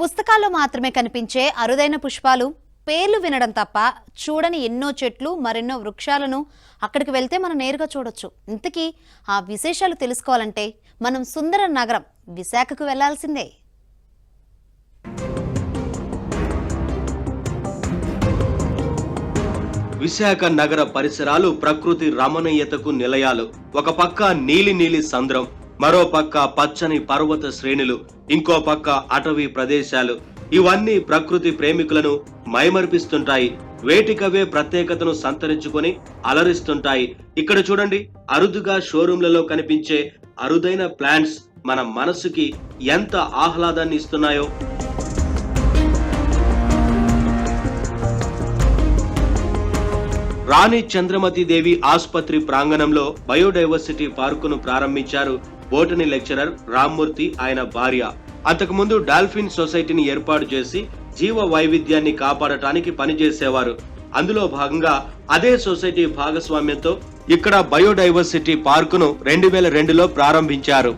పుస్తకాల్లో మాత్రమే కనిపించే అరుదైన పుష్పాలు, పేర్లు వినడం తప్ప చూడని ఎన్నో చెట్లు, మరెన్నో వృక్షాలను అక్కడికి వెళ్తే మనం నేరుగా చూడొచ్చు. ఇంతకీ ఆ విశేషాలు తెలుసుకోవాలంటే మనం సుందర నగరం విశాఖకు వెళ్లాల్సిందే. విశాఖ నగర పరిసరాలు ప్రకృతి రమణీయతకు నిలయాలు. ఒక పక్క నీలి సంద్రం, మరో పక్క పచ్చని పర్వత శ్రేణులు, ఇంకో పక్క అటవీ ప్రదేశాలు. ఇవన్నీ ప్రకృతి ప్రేమికులను మైమర్పిస్తుంటాయి, వేటికవే ప్రత్యేకతను సంతరించుకొని అలరిస్తుంటాయి. ఇక్కడ చూడండి, అరుదుగా షోరూంలలో కనిపించే అరుదైన ప్లాంట్స్ మన మనసుకి ఎంత ఆహ్లాదాన్ని ఇస్తున్నాయో. రాణి చంద్రమతి దేవి ఆసుపత్రి ప్రాంగణంలో బయోడైవర్సిటీ పార్కును ప్రారంభించారు బోటనీ లెక్చరర్ రామ్మూర్తి, ఆయన భార్య. అంతకుముందు డాల్ఫిన్ సొసైటీని ఏర్పాటు చేసి జీవ వైవిధ్యాన్ని కాపాడటానికి పనిచేసేవారు. అందులో భాగంగా అదే సొసైటీ భాగస్వామ్యంతో ఇక్కడ బయోడైవర్సిటీ పార్కును 2002లో ప్రారంభించారు.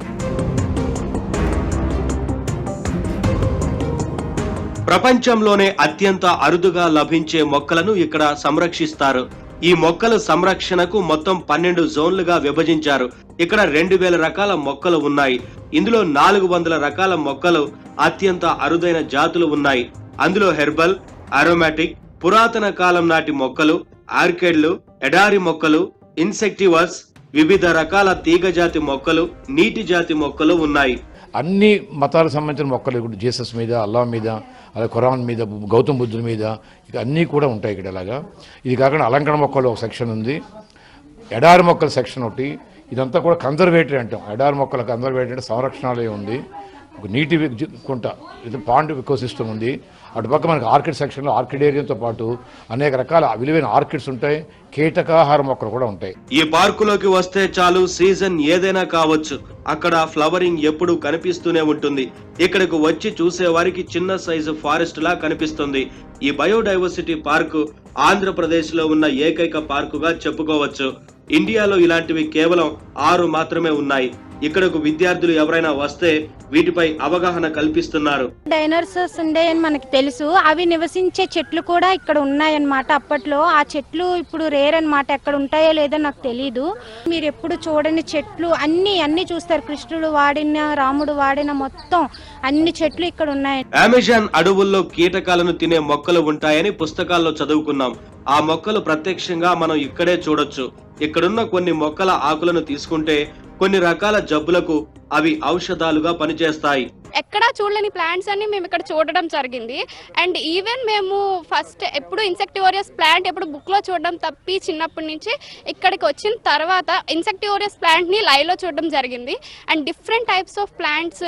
ప్రపంచంలోనే అత్యంత అరుదుగా లభించే మొక్కలను ఇక్కడ సంరక్షిస్తారు. ఈ మొక్కల సంరక్షణకు మొత్తం 12 జోన్లుగా విభజించారు. ఇక్కడ 2000 రకాల మొక్కలు ఉన్నాయి. ఇందులో 400 రకాల మొక్కలు అత్యంత అరుదైన జాతులు ఉన్నాయి. అందులో హెర్బల్, అరోమాటిక్, పురాతన కాలం నాటి మొక్కలు, ఆర్కిడ్లు, ఎడారి మొక్కలు, ఇన్సెక్టివర్స్, వివిధ రకాల తీగ జాతి మొక్కలు, నీటి జాతి మొక్కలు ఉన్నాయి. అన్ని మతాలకు సంబంధించిన మొక్కలు, ఇప్పుడు జీసస్ మీద, అల్లా మీద, అలాగే ఖురాన్ మీద, గౌతమ బుద్ధుడి మీద, ఇక అన్నీ కూడా ఉంటాయి ఇక్కడ. ఇలాగా ఇది కాకుండా అలంకరణ మొక్కలు ఒక సెక్షన్ ఉంది, ఎడారి మొక్కల సెక్షన్ ఒకటి. ఇదంతా కూడా కన్జర్వేటరీ అంటాం. ఎడారి మొక్కల కన్జర్వేటరీ అంటే సంరక్షణాలయం ఉంది. ఒక నీటి కుంట, ఇది పాండ్ ఇకోసిస్టమ్ ఉంది. అటుపక్క మనకి ఆర్కిడ్ సెక్షన్లో ఆర్కిడేరియంతో పాటు అనేక రకాల విలువైన ఆర్కిడ్స్ ఉంటాయి, కీటకాహార మొక్కలు కూడా ఉంటాయి. ఈ పార్కులోకి వస్తే చాలు, సీజన్ ఏదైనా కావచ్చు, అక్కడ ఫ్లవరింగ్ ఎప్పుడు కనిపిస్తూనే ఉంటుంది. ఇక్కడకు వచ్చి చూసే వారికి చిన్న సైజు ఫారెస్ట్ లా కనిపిస్తుంది. ఈ బయోడైవర్సిటీ పార్కు ఆంధ్రప్రదేశ్ లో ఉన్న ఏకైక పార్కుగా చెప్పుకోవచ్చు. ఇండియాలో ఇలాంటివి కేవలం 6 మాత్రమే ఉన్నాయి. ఇక్కడకు విద్యార్థులు ఎవరైనా వస్తే వీటిపై అవగాహన కల్పిస్తున్నారు. డైనోసార్స్ ఉండే అని మనకి తెలుసు, అవి నివసించే చెట్లు కూడా ఇక్కడ ఉన్నాయన్నమాట. అప్పట్లో ఆ చెట్లు ఇప్పుడు రేర్ అన్నమాట. ఎక్కడ ఉంటాయో లేదో నాకు తెలీదు. మీరు ఎప్పుడు చూడని చెట్లు అన్ని చూస్తారు. కృష్ణుడు వాడిన, రాముడు వాడిన మొత్తం అన్ని చెట్లు ఇక్కడ ఉన్నాయి. అమెజాన్ అడవుల్లో కీటకాలను తినే మొక్కలు ఉంటాయని పుస్తకాల్లో చదువుకున్నాం. ఆ మొక్కలు ప్రత్యక్షంగా మనం ఇక్కడే చూడొచ్చు. ఇక్కడున్న కొన్ని మొక్కల ఆకులను తీసుకుంటే కొన్ని రకాల జబ్బులకు అవి ఔషధాలుగా పనిచేస్తాయి. ఎక్కడా చూడలేని ప్లాంట్స్ అన్ని మేము ఇక్కడ చూడడం జరిగింది. అండ్ ఈవెన్ మేము ఫస్ట్ ఎప్పుడు ఇన్సెక్టివోరియస్ ప్లాంట్ ఎప్పుడు బుక్ లో చూడడం తప్పి చిన్నప్పటి నుంచి ఇక్కడికి వచ్చిన తర్వాత ఇన్సెక్టివోరియస్ ప్లాంట్ ని లైవ్ లో చూడడం జరిగింది. And different types of plants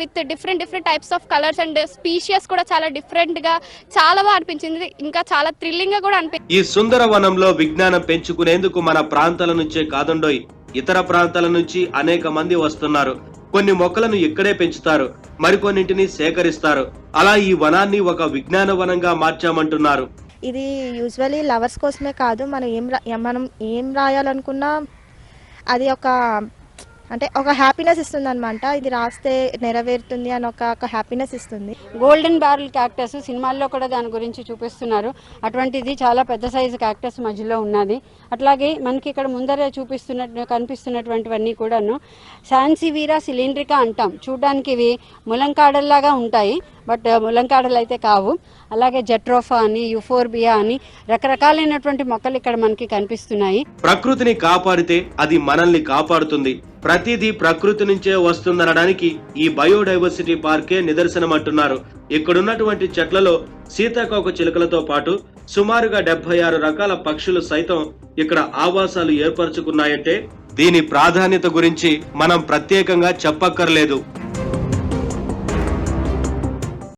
with different types of colours and spacious కూడా చాలా డిఫరెంట్ గా చాలా బాగా అనిపించింది. ఇంకా చాలా థ్రిల్లింగ్ గా కూడా అనిపించింది. ఈ సుందర వనంలో విజ్ఞానం పెంచుకునేందుకు మన ప్రాంతాల నుంచే కాదండోయ్, ఇతర ప్రాంతాల నుంచి అనేక మంది వస్తున్నారు. కొన్ని మొక్కలను ఇక్కడే పెంచుతారు, మరికొన్నింటిని సేకరిస్తారు. అలా ఈ వనాన్ని ఒక విజ్ఞాన వనంగా మార్చామంటున్నారు. ఇది యూజువల్లీ లవర్స్ కోసమే కాదు, మనం ఏం రాయాలనుకున్నా అది ఒక హ్యాపీనెస్ ఇస్తుంది అనమాట. ఇది రాస్తే నెరవేరుతుంది అని ఒక హ్యాపీనెస్ ఇస్తుంది. గోల్డెన్ బ్యారల్ క్యాక్టస్ సినిమాల్లో కూడా దాని గురించి చూపిస్తున్నారు. అటువంటిది చాలా పెద్ద సైజు క్యాక్టస్ మధ్యలో ఉన్నది. అట్లాగే మనకి ఇక్కడ ముందర కనిపిస్తున్నటువంటివన్నీ కూడాను సాన్సివీరా సిలిండ్రికా అంటాం. చూడడానికి ఇవి ములంకాడల్లాగా ఉంటాయి, బట్ ములంకాడలు అయితే కావు. అలాగే జట్రోఫా అని, యుఫోర్బియా అని రకరకాలైనటువంటి మొక్కలు ఇక్కడ మనకి కనిపిస్తున్నాయి. ప్రకృతిని కాపాడితే అది మనల్ని కాపాడుతుంది. ప్రతిదీ ప్రకృతి నుంచే వస్తుందనడానికి ఈ బయోడైవర్సిటీ పార్కే నిదర్శనం అంటున్నారు. ఇక్కడున్నటువంటి చెట్లలో సీతాకోక చిలుకలతో పాటు సుమారుగా 76 రకాల పక్షులు సైతం ఇక్కడ ఆవాసాలు ఏర్పరచుకున్నాయంటే దీని ప్రాధాన్యత గురించి మనం ప్రత్యేకంగా చెప్పక్కర్లేదు.